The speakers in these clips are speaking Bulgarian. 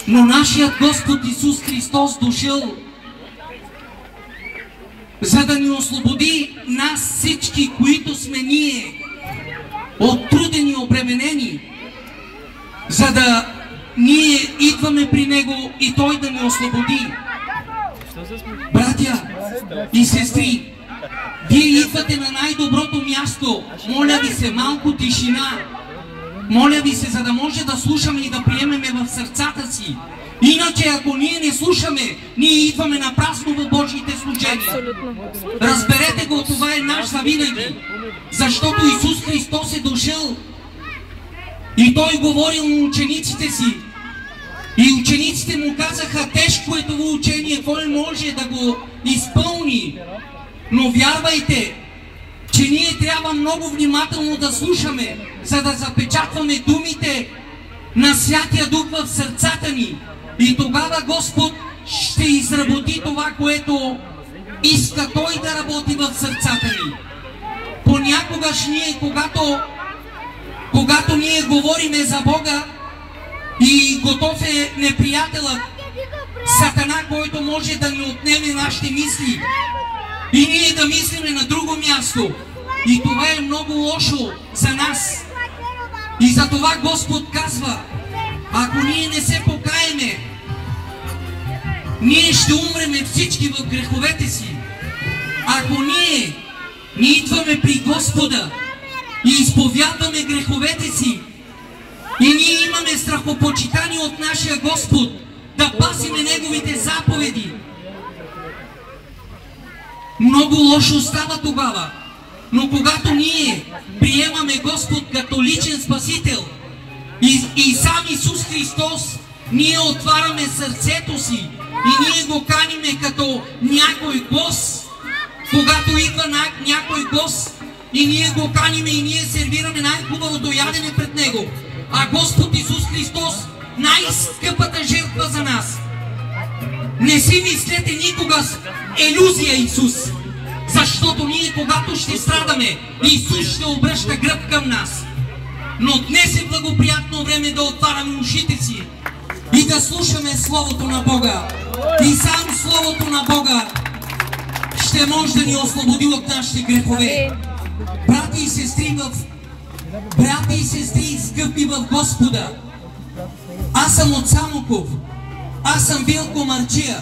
Но нашият Господ Исус Христос дошъл, за да ни освободи нас всички, които сме ние, оттрудени, обременени, за да ние идваме при Него и Той да ни освободи. Братя и сестри, вие идвате на най-доброто място. Моля ви се, малко тишина. Моля ви се, за да може да слушаме и да приемеме в сърцата си. Иначе, ако ние не слушаме, ние идваме на празно в Божиите служения. Разберете го, това е наш завинаги. Защото Исус Христос е дошъл и Той говорил на учениците си. И учениците му казаха: тежко е това учение, кой може да го изпълни. Но вярвайте, че ние трябва много внимателно да слушаме, за да запечатваме думите на Святия Дух в сърцата ни. И тогава Господ ще изработи това, което иска Той да работи в сърцата ни. Понякогаш ние, когато ние говориме за Бога и готов е неприятелът, Сатана, който може да ни отнеме нашите мисли и ние да мислиме на друго място. И това е много лошо за нас. И за това Господ казва: ако ние не се покаеме, ние ще умреме всички в греховете си. Ако ние идваме при Господа и изповядваме греховете си, и ние имаме страхопочитание от нашия Господ, да пасиме Неговите заповеди, много лошо става тогава. Но когато ние приемаме Господ като личен Спасител и сам Исус Христос, ние отваряме сърцето си и ние го каниме като някой гост. Когато идва някой гост и ние го каниме и ние сервираме най-хубавото ядене пред Него, а Господ Исус Христос, най-скъпата жертва за нас. Не си мислете никога илюзия Исус, защото ние, когато ще страдаме, Исус ще обръща гръб към нас. Но днес е благоприятно време да отваряме ушите си и да слушаме Словото на Бога. И сам Словото на Бога ще може да ни освободи от нашите грехове. Брати и сестри, скъпи в Господа, аз съм от Самоков, аз съм бил комарчия.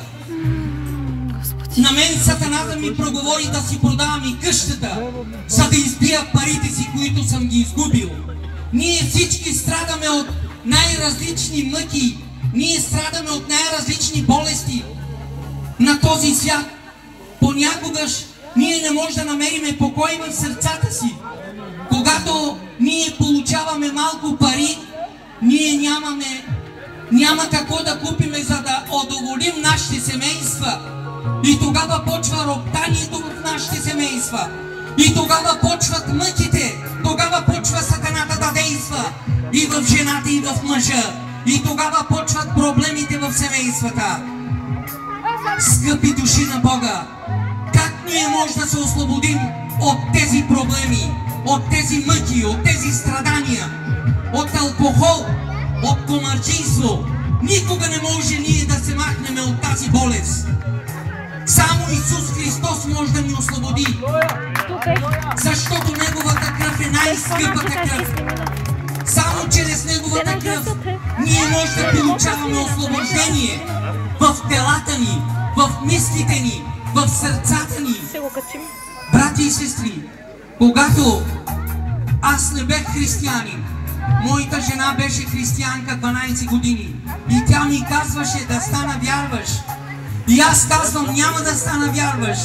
На мен Сатаната ми проговори да си продавам и къщата, за да избия парите си, които съм ги изгубил. Ние всички страдаме от най-различни мъки, ние страдаме от най-различни болести на този свят. Понякогаш ние не можем да намерим покой в сърцата си. Когато ние получаваме малко пари, ние няма какво да купиме, за да удоволим нашите семейства. И тогава почва роптанието в нашите семейства. И тогава почват мъките. Тогава почва Сатаната да действа и в жената, и в мъжа. И тогава почват проблемите в семействата. Скъпи души на Бога, как ние може да се освободим от тези проблеми, от тези мъки, от тези страдания, от алкохол, от комарчийство? Никога не може ние да се махнем от тази болест. Само Исус Христос може да ни освободи, защото Неговата кръв е най-скъпата кръв. Само чрез Неговата кръв ние може да получаваме освобождение в телата ни, в мислите ни, в сърцата ни. Брати и сестри, когато аз не бех християнин, моята жена беше християнка 12 години и тя ми казваше да стана вярваш. И аз казвам: няма да стана вярваш.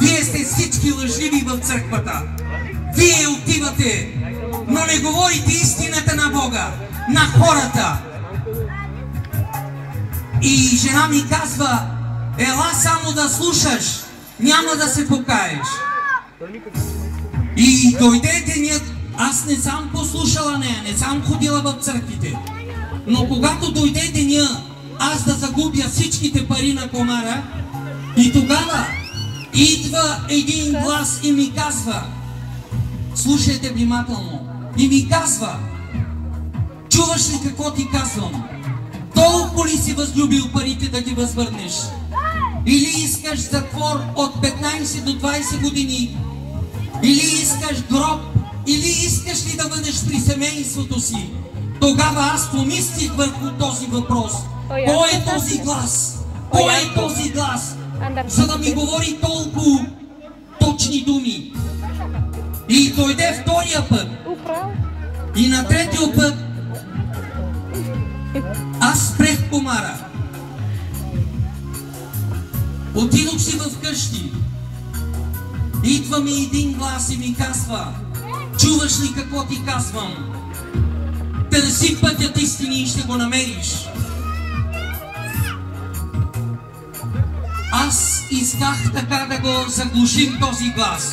Вие сте всички лъжливи в църквата. Вие отивате, но не говорите истината на Бога, на хората. И жена ми казва: ела само да слушаш, няма да се покаеш. И дойде денят, аз не съм послушала нея, не съм ходила в църквите. Но когато дойде деня аз да загубя всичките пари на комара, и тогава идва един глас и ми казва, слушайте внимателно, и ми казва, Чуваш ли какво ти казвам? Толкова ли си възлюбил парите да ги възвърнеш? Или искаш затвор от 15 до 20 години? Или искаш гроб? Или искаш ли да бъдеш при семейството си? Тогава аз помислих върху този въпрос. Кой е този глас? Кой е този глас? За да ми говори толкова точни думи. И дойде втория път. И на третия път аз спрех комара. Отидох си в къщи. Идва ми един глас и ми казва: чуваш ли какво ти казвам? Търси пътят истини и ще го намериш. Аз исках така да го заглушим този глас.